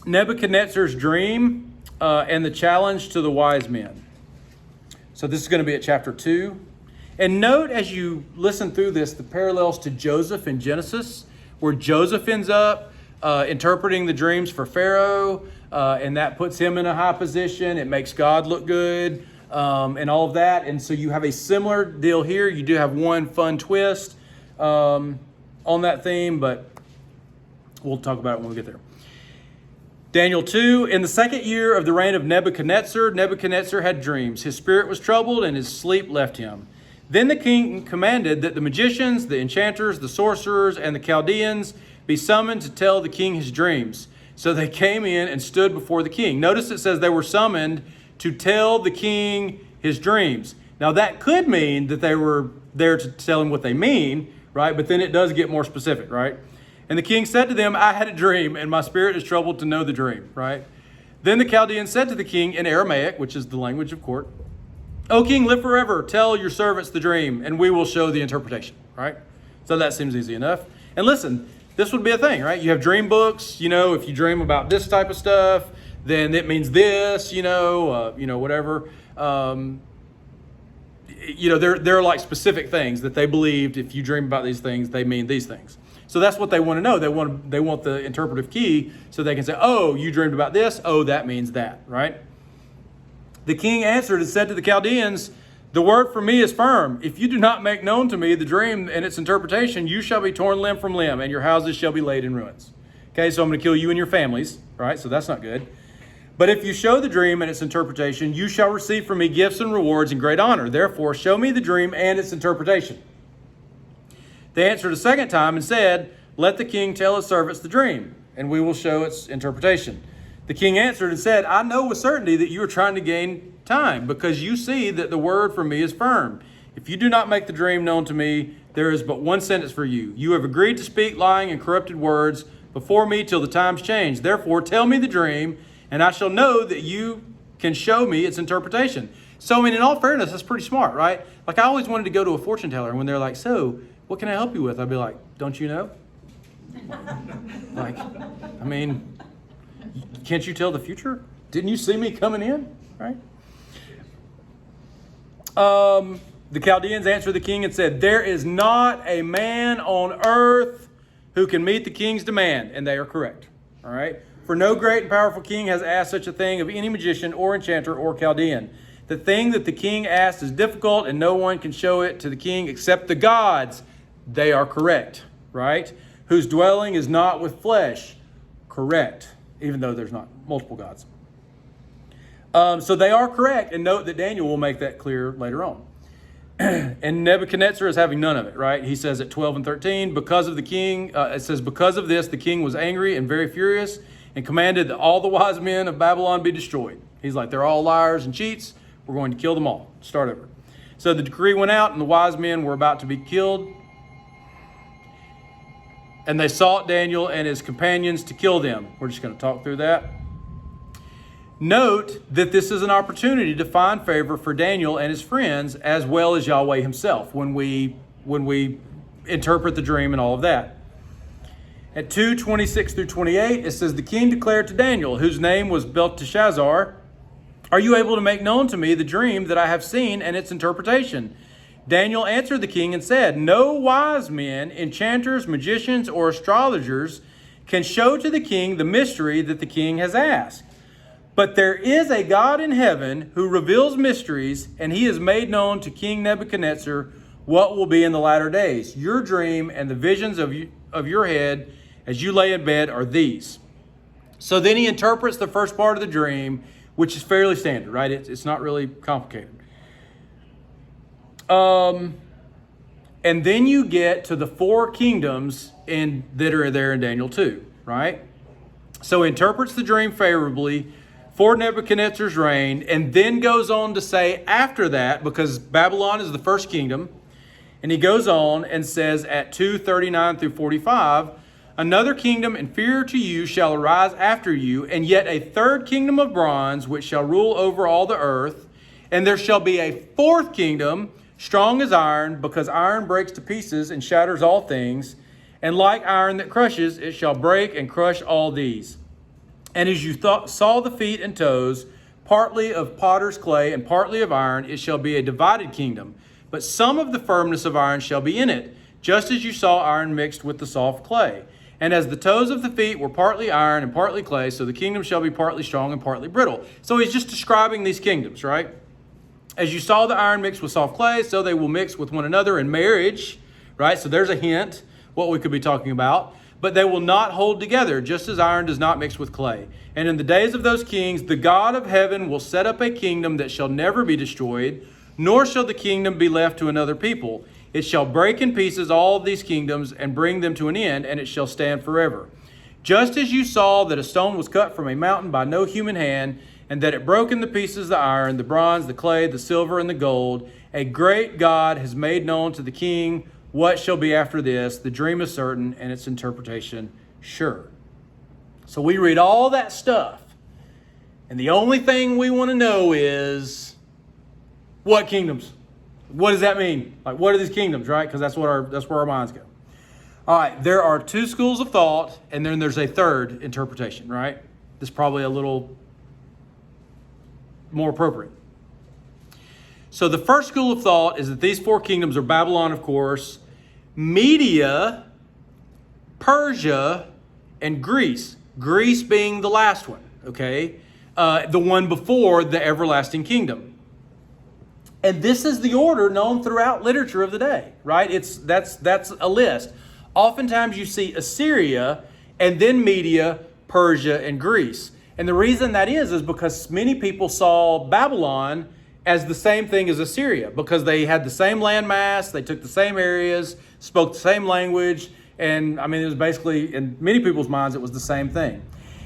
Nebuchadnezzar's dream and the challenge to the wise men. So this is going to be at chapter 2. And note as you listen through this, the parallels to Joseph in Genesis, where Joseph ends up interpreting the dreams for Pharaoh, and that puts him in a high position. It makes God look good. and all of that. And so you have a similar deal here. You do have one fun twist on that theme, but we'll talk about it when we get there. Daniel 2, in the second year of the reign of Nebuchadnezzar, Nebuchadnezzar had dreams. His spirit was troubled and his sleep left him. Then the king commanded that the magicians, the enchanters, the sorcerers, and the Chaldeans be summoned to tell the king his dreams. So they came in and stood before the king. Notice it says they were summoned to tell the king his dreams. Now that could mean that they were there to tell him what they mean, right? But then it does get more specific, right? And the king said to them, I had a dream, and my spirit is troubled to know the dream, right? Then the Chaldeans said to the king in Aramaic, which is the language of court, O king, live forever. Tell your servants the dream, and we will show the interpretation, right? So that seems easy enough. And listen, this would be a thing, right? You have dream books. If you dream about this type of stuff, then it means this, whatever. They're like specific things that they believed. If you dream about these things, they mean these things. So that's what they want to know. They want the interpretive key so they can say, oh, you dreamed about this. Oh, that means that, right? The king answered and said to the Chaldeans, the word for me is firm. If you do not make known to me the dream and its interpretation, you shall be torn limb from limb, and your houses shall be laid in ruins. Okay, so I'm going to kill you and your families, right? So that's not good. But if you show the dream and its interpretation, you shall receive from me gifts and rewards and great honor. Therefore, show me the dream and its interpretation. They answered a second time and said, let the king tell his servants the dream, and we will show its interpretation. The king answered and said, I know with certainty that you are trying to gain time, because you see that the word from me is firm. If you do not make the dream known to me, there is but one sentence for you. You have agreed to speak lying and corrupted words before me till the times change. Therefore, tell me the dream, and I shall know that you can show me its interpretation. So, in all fairness, that's pretty smart, right? Like, I always wanted to go to a fortune teller, and when they're like, so, what can I help you with? I'd be like, don't you know? Can't you tell the future? Didn't you see me coming in? Right? The Chaldeans answered the king and said, there is not a man on earth who can meet the king's demand. And they are correct. All right? For no great and powerful king has asked such a thing of any magician or enchanter or Chaldean. The thing that the king asked is difficult, and no one can show it to the king except the gods. They are correct, right? Whose dwelling is not with flesh. Correct, even though there's not multiple gods. So they are correct, and note that Daniel will make that clear later on. And Nebuchadnezzar is having none of it, right? He says at 12 and 13, because of the king, it says, because of this, the king was angry and very furious and commanded that all the wise men of Babylon be destroyed. He's like, they're all liars and cheats. We're going to kill them all. Start over. So the decree went out, and the wise men were about to be killed. And they sought Daniel and his companions to kill them. We're just going to talk through that. Note that this is an opportunity to find favor for Daniel and his friends, as well as Yahweh himself, when we interpret the dream and all of that. At 2:26 through 28, it says, the king declared to Daniel, whose name was Belteshazzar, are you able to make known to me the dream that I have seen and its interpretation? Daniel answered the king and said, no wise men, enchanters, magicians, or astrologers can show to the king the mystery that the king has asked. But there is a God in heaven who reveals mysteries, and he has made known to King Nebuchadnezzar what will be in the latter days. Your dream and the visions of your head as you lay in bed are these. So then he interprets the first part of the dream, which is fairly standard, right? It's not really complicated. And then you get to the four kingdoms that are there in Daniel 2, right? So he interprets the dream favorably for Nebuchadnezzar's reign, and then goes on to say after that, because Babylon is the first kingdom, and he goes on and says at 2:39 through 45, another kingdom inferior to you shall arise after you, and yet a third kingdom of bronze, which shall rule over all the earth, and there shall be a fourth kingdom, strong as iron, because iron breaks to pieces and shatters all things, and like iron that crushes, it shall break and crush all these. And as you saw the feet and toes, partly of potter's clay and partly of iron, it shall be a divided kingdom. But some of the firmness of iron shall be in it, just as you saw iron mixed with the soft clay. And as the toes of the feet were partly iron and partly clay, so the kingdom shall be partly strong and partly brittle. So he's just describing these kingdoms, right? As you saw the iron mixed with soft clay, so they will mix with one another in marriage, right? So there's a hint what we could be talking about. But they will not hold together, just as iron does not mix with clay. And in the days of those kings, the God of heaven will set up a kingdom that shall never be destroyed, nor shall the kingdom be left to another people. It shall break in pieces all of these kingdoms and bring them to an end, and it shall stand forever. Just as you saw that a stone was cut from a mountain by no human hand, and that it broke into pieces the iron, the bronze, the clay, the silver, and the gold, a great God has made known to the king what shall be after this. The dream is certain, and its interpretation sure. So we read all that stuff, and the only thing we want to know is what kingdoms? What does that mean? Like, what are these kingdoms, right? Because that's where our minds go. All right, there are two schools of thought, and then there's a third interpretation, right? This is probably a little more appropriate. So the first school of thought is that these four kingdoms are Babylon, of course, Media, Persia, and Greece. Greece being the last one, okay? The one before the everlasting kingdom. And this is the order known throughout literature of the day, right? That's a list. Oftentimes you see Assyria, and then Media, Persia, and Greece. And the reason that is because many people saw Babylon as the same thing as Assyria, because they had the same landmass, they took the same areas, spoke the same language, and I mean, it was basically, in many people's minds, it was the same thing.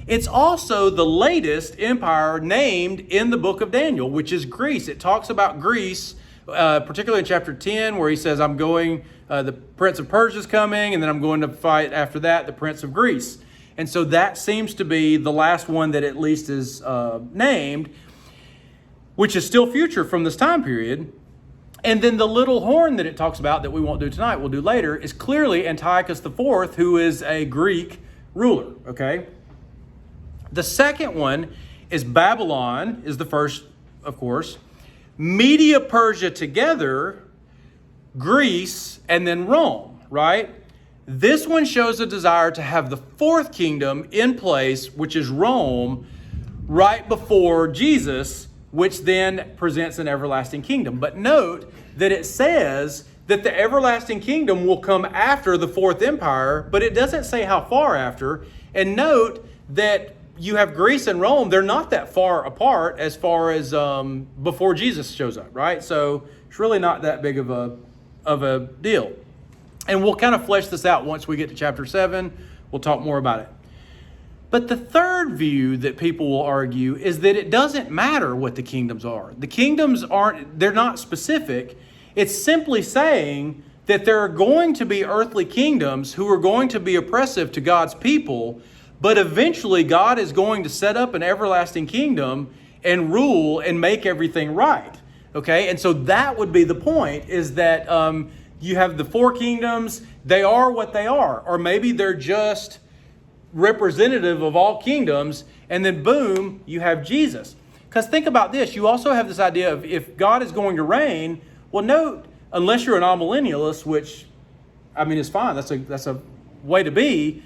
It's also the latest empire named in the book of Daniel, which is Greece. It talks about Greece, particularly in chapter 10, where he says, I'm going, the prince of Persia is coming, and then I'm going to fight after that, the prince of Greece. And so that seems to be the last one that at least is named, which is still future from this time period. And then the little horn that it talks about that we won't do tonight, we'll do later, is clearly Antiochus IV, who is a Greek ruler, okay? The second one is Babylon, is the first, of course. Media, Persia together, Greece, and then Rome, right? This one shows a desire to have the fourth kingdom in place, which is Rome, right before Jesus, which then presents an everlasting kingdom. But note that it says that the everlasting kingdom will come after the fourth empire, but it doesn't say how far after. And note that you have Greece and Rome, they're not that far apart as far as before Jesus shows up, right? So it's really not that big of a deal. And we'll kind of flesh this out once we get to chapter 7. We'll talk more about it. But the third view that people will argue is that it doesn't matter what the kingdoms are. The kingdoms they're not specific. It's simply saying that there are going to be earthly kingdoms who are going to be oppressive to God's people, but eventually God is going to set up an everlasting kingdom and rule and make everything right. Okay, and so that would be the point, is that you have the four kingdoms, they are what they are, or maybe they're just representative of all kingdoms, and then boom, you have Jesus. Because think about this, you also have this idea of if God is going to reign, well, note, unless you're an amillennialist, which, I mean, is fine, that's a way to be,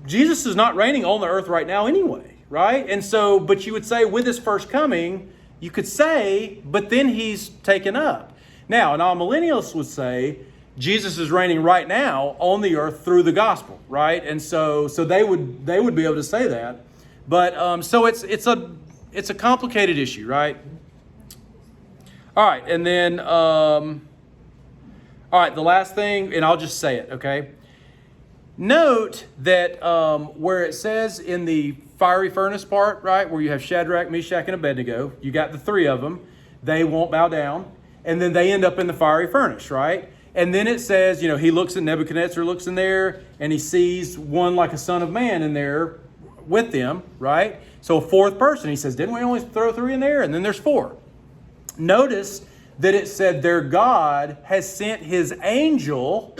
Jesus is not reigning on the earth right now anyway, right? And so, but you would say with his first coming, you could say, but then he's taken up. Now, an amillennialist would say, Jesus is reigning right now on the earth through the gospel, right? And so they would be able to say that. But so it's a complicated issue, right? All right, and then all right, the last thing, and I'll just say it, okay? Note that where it says in the fiery furnace part, right, where you have Shadrach, Meshach, and Abednego, you got the three of them. They won't bow down, and then they end up in the fiery furnace, right? And then it says, he looks at Nebuchadnezzar, looks in there, and he sees one like a son of man in there with them, right? So a fourth person, he says, didn't we only throw three in there? And then there's four. Notice that it said their God has sent his angel,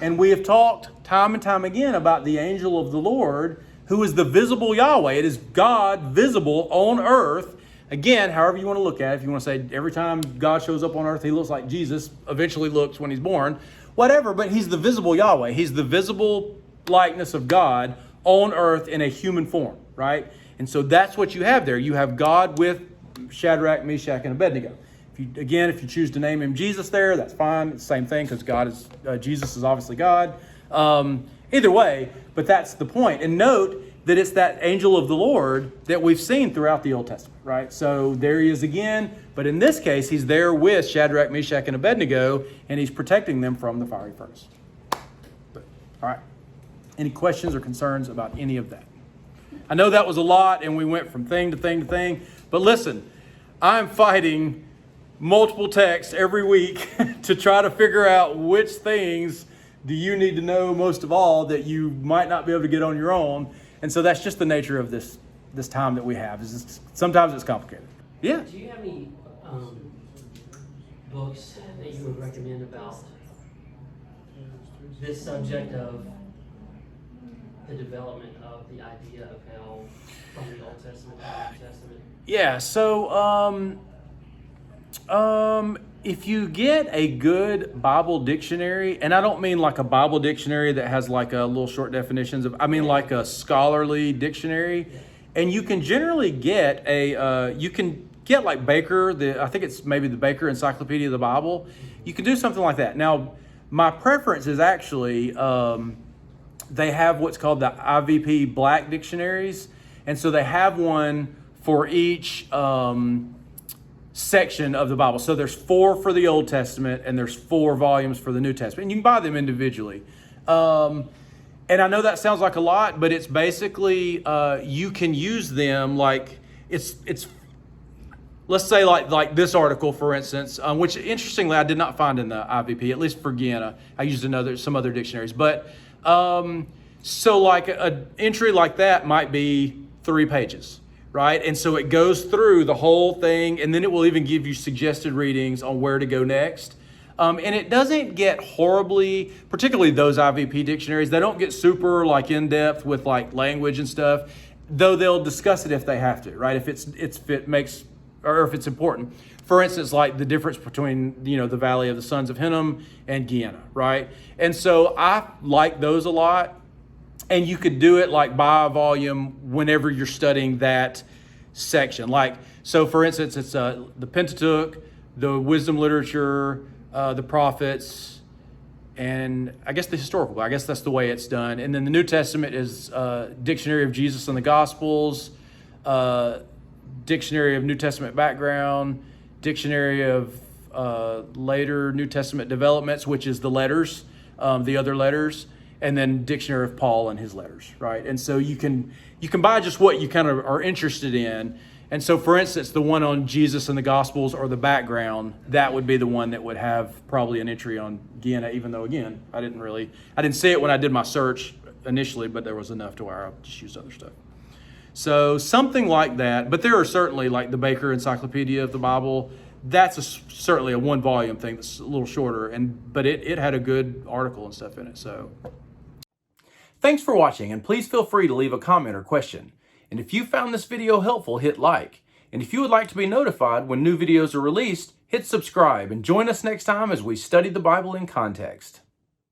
and we have talked time and time again about the angel of the Lord, who is the visible Yahweh. It is God visible on earth. Again, however you want to look at it, if you want to say every time God shows up on earth, he looks like Jesus eventually looks when he's born, whatever, but he's the visible Yahweh. He's the visible likeness of God on earth in a human form, right? And so that's what you have there. You have God with Shadrach, Meshach, and Abednego. If If you choose to name him Jesus there, that's fine. It's the same thing because Jesus is obviously God. Either way, but that's the point. And note that it's that angel of the Lord that we've seen throughout the Old Testament, right? So there he is again, but in this case, he's there with Shadrach, Meshach, and Abednego, and he's protecting them from the fiery furnace. All right. Any questions or concerns about any of that? I know that was a lot, and we went from thing to thing to thing, but listen, I'm fighting multiple texts every week to try to figure out which things do you need to know most of all that you might not be able to get on your own. And so that's just the nature of this time that we have. Sometimes it's complicated. Yeah. Do you have any books that you would recommend about this subject of the development of the idea of hell from the Old Testament to the New Testament? Yeah. So if you get a good Bible dictionary, and I don't mean like a Bible dictionary that has like a little short definitions I mean like a scholarly dictionary, and you can generally get like Baker, I think it's maybe the Baker Encyclopedia of the Bible. You can do something like that. Now, my preference is actually, they have what's called the IVP Black dictionaries. And so they have one for each section of the Bible. So there's 4 for the Old Testament and there's 4 volumes for the New Testament. And you can buy them individually. And I know that sounds like a lot, but it's basically, you can use them like, it's let's say like this article, for instance, which interestingly I did not find in the IVP, at least for Gehenna. I used some other dictionaries. But so like an entry like that might be 3 pages, right? And so it goes through the whole thing, and then it will even give you suggested readings on where to go next. And it doesn't get horribly, particularly those IVP dictionaries, they don't get super like in depth with like language and stuff, though they'll discuss it if they have to, right? If it's important. For instance, like the difference between, the valley of the sons of Hinnom and Gehenna, right? And so I like those a lot. And you could do it like by a volume whenever you're studying that section. Like, so for instance, it's the Pentateuch, the wisdom literature, the prophets, and I guess the historical. I guess that's the way it's done. And then the New Testament is Dictionary of Jesus and the Gospels, Dictionary of New Testament background, Dictionary of later New Testament developments, which is the letters, the other letters, and then Dictionary of Paul and his letters, right? And so you can buy just what you kind of are interested in. And so, for instance, the one on Jesus and the Gospels or the background, that would be the one that would have probably an entry on Gehenna, even though, again, I didn't see it when I did my search initially, but there was enough to where I just used other stuff. So something like that, but there are certainly like the Baker Encyclopedia of the Bible. That's certainly a 1-volume thing that's a little shorter, but it had a good article and stuff in it. So thanks for watching, and please feel free to leave a comment or question. And if you found this video helpful, hit like. And if you would like to be notified when new videos are released, hit subscribe and join us next time as we study the Bible in context.